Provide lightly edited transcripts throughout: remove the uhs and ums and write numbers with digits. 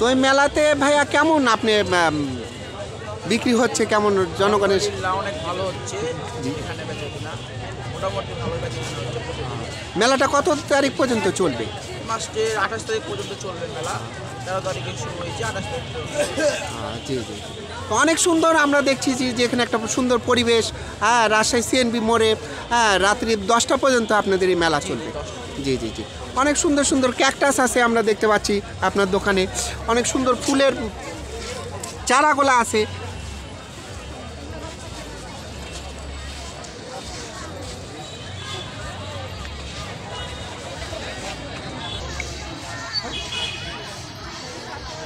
তো এই মেলাতে ভাইয়া কেমন আপনি বিক্রি হচ্ছে, কেমন জনগণের? অনেক ভালো হচ্ছে এখানে বেচাকেনা, মোটামুটি ভালো বেচাকেনা হচ্ছে। মেলাটা কত তারিখ পর্যন্ত চলবে? মাসের 28 তারিখ পর্যন্ত চলবে মেলা, 13 তারিখে শুরু হয়েছে, 28 তারিখ জি জি। তো অনেক সুন্দর আমরা দেখছি যে এখানে একটা সুন্দর পরিবেশ। হ্যাঁ, রাজশাহী সিএনবি মোড়ে হ্যাঁ রাত্রি 10টা পর্যন্ত আপনাদের এই মেলা চলবে। জি জি জি। অনেক সুন্দর সুন্দর ক্যাকটাস আছে আমরা দেখতে পাচ্ছি আপনার দোকানে, অনেক সুন্দর ফুলের চারাগুলো আছে।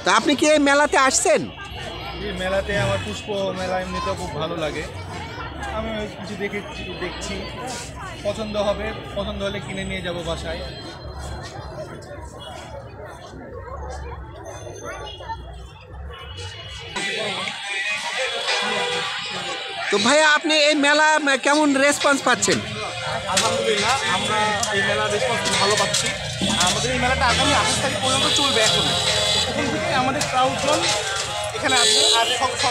তা আপনি কি এই মেলাতে আসছেন? এই মেলাতে আমার পুষ্প মেলা এমনিতেও খুব ভালো লাগে। আমি কিছু দেখছি, পছন্দ হলে কিনে নিয়ে যাব বাসায়। তো ভাইয়া আপনি এই মেলা কেমন রেসপন্স পাচ্ছেন? আলহামদুলিল্লাহ, আমরা এই মেলার রেসপন্স ভালো পাচ্ছি। আমাদের এই মেলাটা আগামী 28 তারিখ পর্যন্ত চলবে। এখন থেকে আমাদের ক্রাউডজন এখানে আছে, আর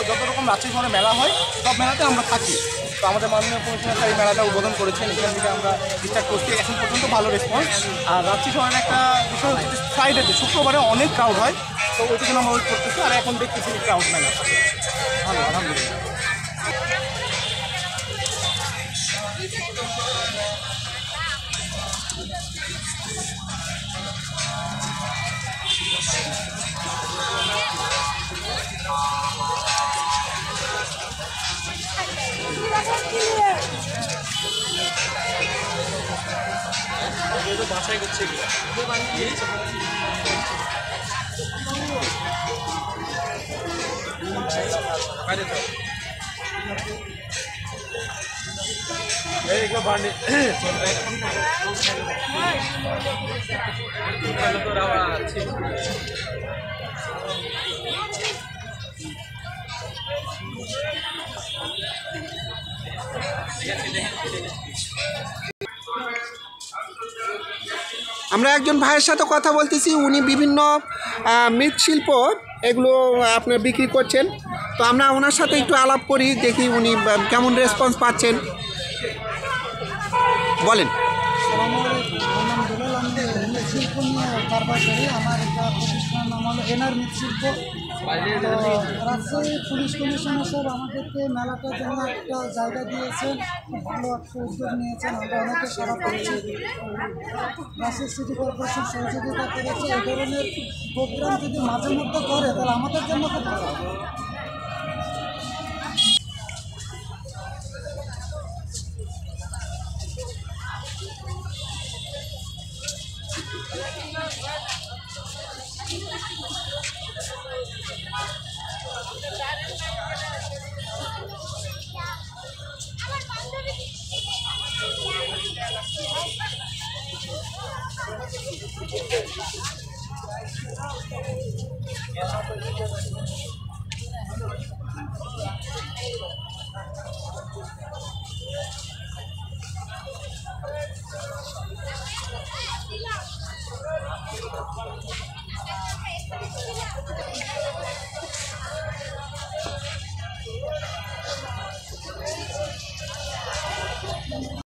যত রকম রাত্রি শহরে মেলা হয় সব মেলাতে আমরা থাকি। তো আমাদের মাননীয় কমিশনার এই মেলাটা উদ্বোধন করেছেন, এখান থেকে আমরা স্টার্ট করছি। এখন পর্যন্ত ভালো রেসপন্স। আর রাত্রি শহরের একটা বিষয় হচ্ছে ফ্রাইডেতে, শুক্রবারে অনেক ক্রাউড হয়, তো ওইটা জন্য আমরা ওয়েট করতেছি। আর এখন দেখতেছি ক্রাউড মেলা ভালো, আলহামদুলিল্লাহ। বাসায় করছে আমরা একজন ভাইয়ের সাথে কথা বলতেছি, উনি বিভিন্ন মৃৎশিল্প এগুলো আপনার বিক্রি করছেন। তো আমরা ওনার সাথে একটু আলাপ করি, দেখি উনি কেমন রেসপন্স পাচ্ছেন। বলেন। মৃৎশিল্প নিয়ে কারবার করি। আমার একটা প্রতিষ্ঠানের নাম হলো এনআর মৃৎশিল্প। রাজশাহী পুলিশ কমিশনার স্যার আমাদেরকে মেলাটার জন্য একটা জায়গা দিয়েছেন, খুব ভালো একটা উদ্যোগ নিয়েছেন। আমরা অনেকে সারা পেয়েছি, রাজশাহী সিটি কর্পোরেশন সহযোগিতা করেছে। এই ধরনের প্রোগ্রাম যদি মাঝে মধ্যে করে তাহলে আমাদের জন্য খুব ভালো।